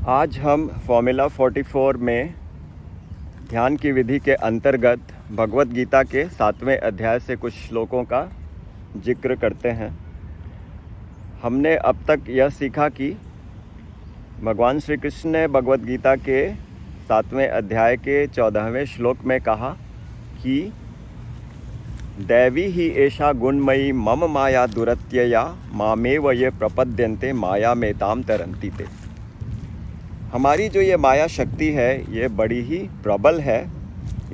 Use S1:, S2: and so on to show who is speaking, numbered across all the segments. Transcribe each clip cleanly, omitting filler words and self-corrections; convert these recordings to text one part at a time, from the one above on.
S1: आज हम फॉर्मूला 44 में ध्यान की विधि के अंतर्गत भगवत गीता के 7वें अध्याय से कुछ श्लोकों का जिक्र करते हैं। हमने अब तक यह सीखा कि भगवान श्री कृष्ण ने भगवत गीता के 7वें अध्याय के 14वें श्लोक में कहा कि दैवी ही एषा गुणमयी मम माया दुरत्यया मामेव ये प्रपद्यन्ते माया में ताम तरन्ति ते। हमारी जो ये माया शक्ति है ये बड़ी ही प्रबल है,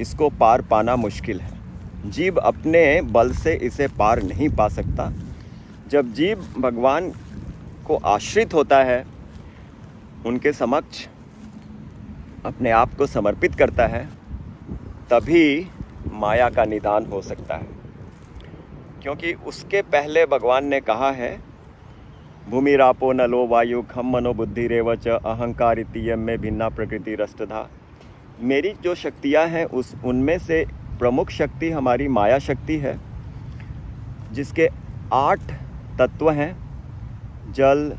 S1: इसको पार पाना मुश्किल है। जीव अपने बल से इसे पार नहीं पा सकता। जब जीव भगवान को आश्रित होता है, उनके समक्ष अपने आप को समर्पित करता है, तभी माया का निदान हो सकता है। क्योंकि उसके पहले भगवान ने कहा है भूमिरापो नलो वायु खम मनो बुद्धि रेवच अहंकार इतियम में भिन्ना प्रकृति रष्टधा। मेरी जो शक्तियाँ हैं उनमें से प्रमुख शक्ति हमारी माया शक्ति है, जिसके 8 तत्व हैं: जल,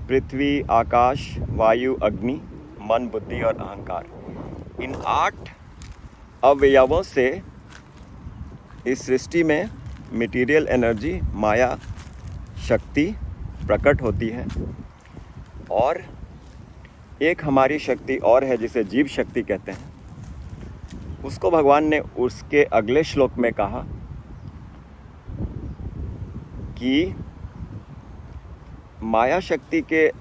S1: पृथ्वी, आकाश, वायु, अग्नि, मन, बुद्धि और अहंकार। इन 8 अवयवों से इस सृष्टि में मटेरियल एनर्जी, माया शक्ति प्रकट होती है। और एक हमारी शक्ति और है जिसे जीव शक्ति कहते हैं। उसको भगवान ने उसके अगले श्लोक में कहा कि माया शक्ति के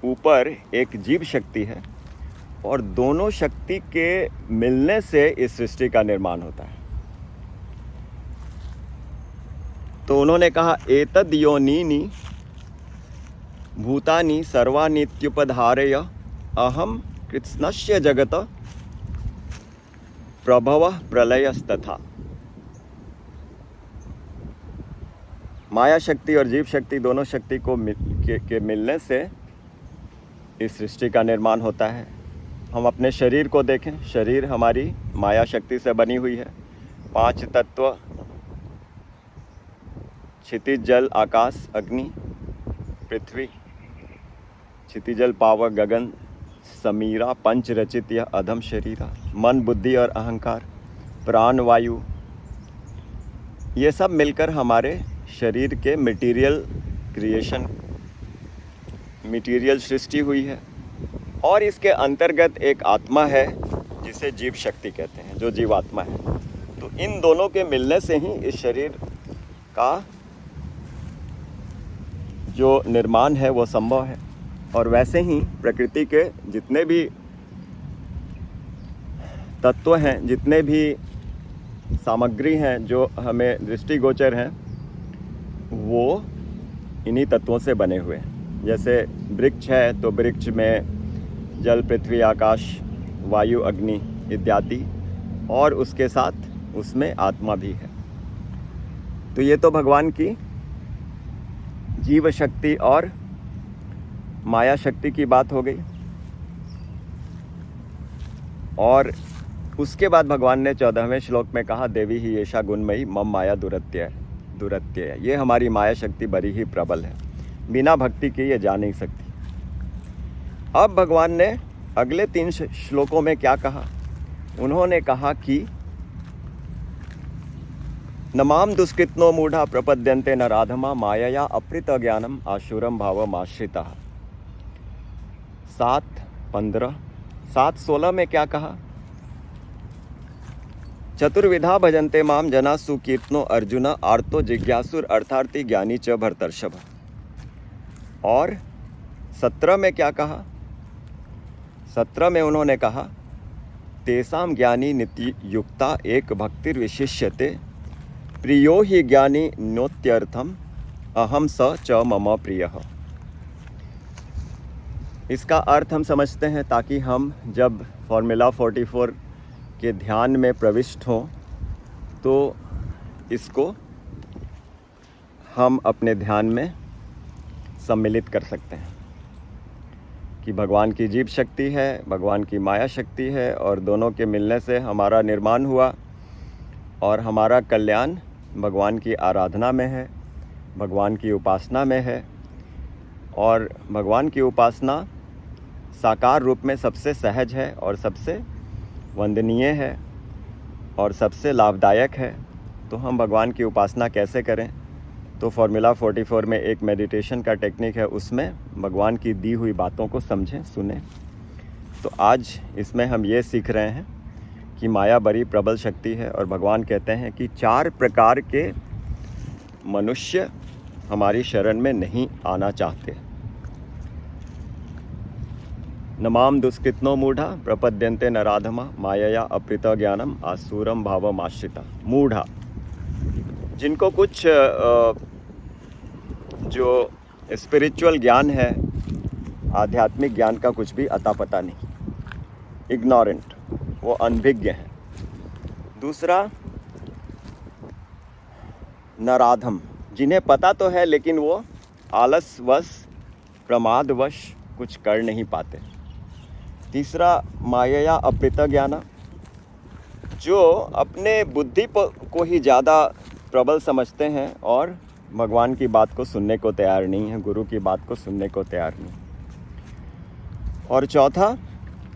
S1: ऊपर एक जीव शक्ति है और दोनों शक्ति के मिलने से इस सृष्टि का निर्माण होता है। तो उन्होंने कहा एतद् योनीनि भूतानि सर्वानीत्युपधारय अहम कृत्स्नस्य जगत प्रभवः प्रलयस्तथा। माया शक्ति और जीव शक्ति दोनों शक्ति को के मिलने से इस सृष्टि का निर्माण होता है। हम अपने शरीर को देखें, शरीर हमारी माया शक्ति से बनी हुई है। 5 तत्व क्षितिज, जल, आकाश, अग्नि, पृथ्वी, क्षितिजल, पावक, गगन, समीरा, पंच रचित यह अधम शरीरा, मन, बुद्धि और अहंकार, प्राण, वायु, ये सब मिलकर हमारे शरीर के मटेरियल क्रिएशन, मटेरियल सृष्टि हुई है। और इसके अंतर्गत एक आत्मा है जिसे जीव शक्ति कहते हैं, जो जीवात्मा है। तो इन दोनों के मिलने से ही इस शरीर का जो निर्माण है वो संभव है। और वैसे ही प्रकृति के जितने भी तत्व हैं, जितने भी सामग्री हैं जो हमें दृष्टिगोचर हैं, वो इन्हीं तत्वों से बने हुए हैं। जैसे वृक्ष है तो वृक्ष में जल, पृथ्वी, आकाश, वायु, अग्नि इत्यादि, और उसके साथ उसमें आत्मा भी है। तो ये तो भगवान की जीव शक्ति और माया शक्ति की बात हो गई। और उसके बाद भगवान ने 14वें श्लोक में कहा देवी ही एषा गुणमयी मम माया दुरत्य। ये हमारी माया शक्ति बड़ी ही प्रबल है, बिना भक्ति के ये जा नहीं सकती। अब भगवान ने अगले 3 श्लोकों में क्या कहा? उन्होंने कहा कि नमाम दुष्कृत्नो मूढ़ा प्रपद्यन्ते नराधमा मायया अपृत ज्ञानम आशुरम भावम आश्रिता। 7:16 में क्या कहा? चतुर्विधा भजन्ते माम जना सुकीर्तनो अर्जुन आर्तो जिज्ञासुर अर्थार्थी ज्ञानी च भरतर्षभ। और 17 में क्या कहा? 17 में उन्होंने कहा तेसाम ज्ञानी नित्य युक्ता एक भक्तिर्विशिष्यते प्रियो ही ज्ञानी नोत्यर्थम अहम स च मम प्रियः। इसका अर्थ हम समझते हैं ताकि हम जब फॉर्मूला 44 के ध्यान में प्रविष्ट हों तो इसको हम अपने ध्यान में सम्मिलित कर सकते हैं कि भगवान की जीव शक्ति है, भगवान की माया शक्ति है, और दोनों के मिलने से हमारा निर्माण हुआ और हमारा कल्याण भगवान की आराधना में है, भगवान की उपासना में है। और भगवान की उपासना साकार रूप में सबसे सहज है और सबसे वंदनीय है और सबसे लाभदायक है, तो हम भगवान की उपासना कैसे करें? तो फॉर्मूला 44 में एक मेडिटेशन का टेक्निक है, उसमें भगवान की दी हुई बातों को समझें, सुने। तो आज इसमें हम ये सीख रहे हैं कि माया बड़ी प्रबल शक्ति है और भगवान कहते हैं कि 4 प्रकार के मनुष्य हमारी शरण में नहीं आना चाहते। नमाम दुष्कृत्नो मूढ़ा प्रपद्यन्ते नराधमा मायया अपृता ज्ञानम आसुरम भावम आश्रिता। मूढ़ा, जिनको कुछ जो स्पिरिचुअल ज्ञान है, आध्यात्मिक ज्ञान का कुछ भी अता पता नहीं, इग्नोरेंट, वो अनभिज्ञ हैं। दूसरा नराधम, जिन्हें पता तो है लेकिन वो आलसवश प्रमादवश कुछ कर नहीं पाते। तीसरा मायया अपृता ज्ञाना, जो अपने बुद्धि को ही ज़्यादा प्रबल समझते हैं और भगवान की बात को सुनने को तैयार नहीं है, गुरु की बात को सुनने को तैयार नहीं। और चौथा,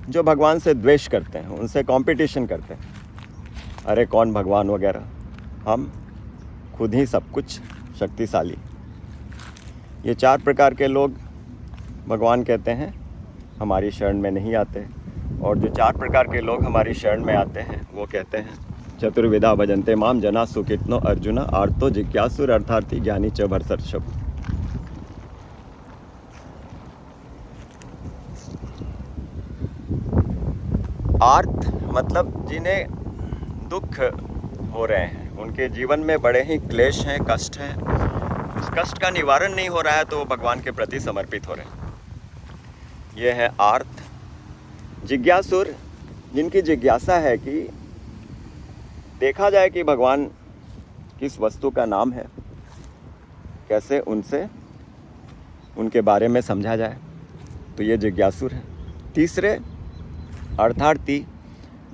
S1: जो भगवान से द्वेष करते हैं, उनसे कंपटीशन करते हैं, अरे कौन भगवान वगैरह, हम खुद ही सब कुछ शक्तिशाली। ये 4 प्रकार के लोग भगवान कहते हैं हमारी शरण में नहीं आते। और जो 4 प्रकार के लोग हमारी शरण में आते हैं वो कहते हैं चतुर्विधा भजन्ते माम जना सुकितनो अर्जुन आर्तो जिज्ञासुर अर्थार्थी ज्ञानी च भरतर्षभ। आर्त मतलब जिन्हें दुख हो रहे हैं, उनके जीवन में बड़े ही क्लेश हैं, कष्ट हैं, उस कष्ट का निवारण नहीं हो रहा है तो वो भगवान के प्रति समर्पित हो रहे हैं, ये है आर्त। जिज्ञासुर, जिनकी जिज्ञासा है कि देखा जाए कि भगवान किस वस्तु का नाम है, कैसे उनसे उनके बारे में समझा जाए, तो ये जिज्ञासुर है। तीसरे अर्थार्थी,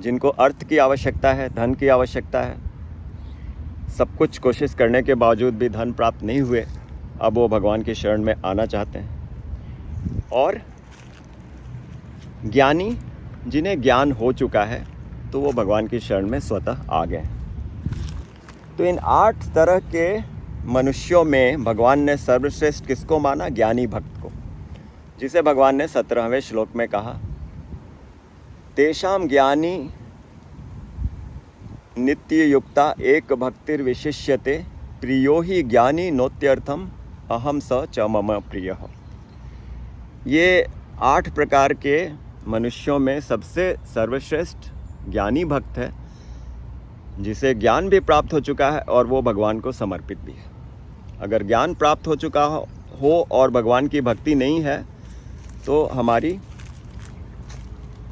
S1: जिनको अर्थ की आवश्यकता है, धन की आवश्यकता है, सब कुछ कोशिश करने के बावजूद भी धन प्राप्त नहीं हुए, अब वो भगवान की शरण में आना चाहते हैं। और ज्ञानी, जिन्हें ज्ञान हो चुका है तो वो भगवान की शरण में स्वतः आ गए। तो इन 8 तरह के मनुष्यों में भगवान ने सर्वश्रेष्ठ किसको माना? ज्ञानी भक्त को, जिसे भगवान ने 17वें श्लोक में कहा तेषाम ज्ञानी नित्य युक्ता एक भक्तिर विशिष्यते प्रियो ही ज्ञानी नोत्यर्थम अहम स च मम प्रियः। ये 8 प्रकार के मनुष्यों में सबसे सर्वश्रेष्ठ ज्ञानी भक्त है, जिसे ज्ञान भी प्राप्त हो चुका है और वो भगवान को समर्पित भी है। अगर ज्ञान प्राप्त हो चुका हो और भगवान की भक्ति नहीं है तो हमारी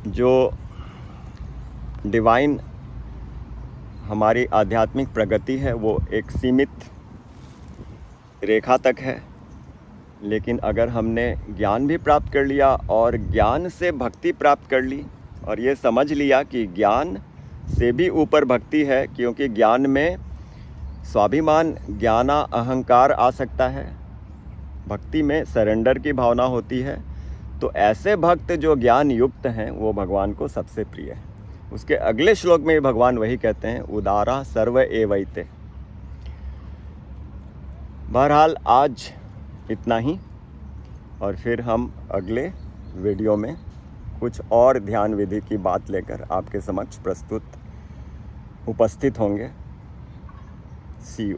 S1: जो डिवाइन, हमारी आध्यात्मिक प्रगति है वो एक सीमित रेखा तक है। लेकिन अगर हमने ज्ञान भी प्राप्त कर लिया और ज्ञान से भक्ति प्राप्त कर ली और ये समझ लिया कि ज्ञान से भी ऊपर भक्ति है, क्योंकि ज्ञान में स्वाभिमान, ज्ञाना अहंकार आ सकता है, भक्ति में सरेंडर की भावना होती है, तो ऐसे भक्त जो ज्ञान युक्त हैं वो भगवान को सबसे प्रिय है। उसके अगले श्लोक में भगवान वही कहते हैं उदारा सर्व एवैते। बहरहाल आज इतना ही, और फिर हम अगले वीडियो में कुछ और ध्यान विधि की बात लेकर आपके समक्ष उपस्थित होंगे। सी यू।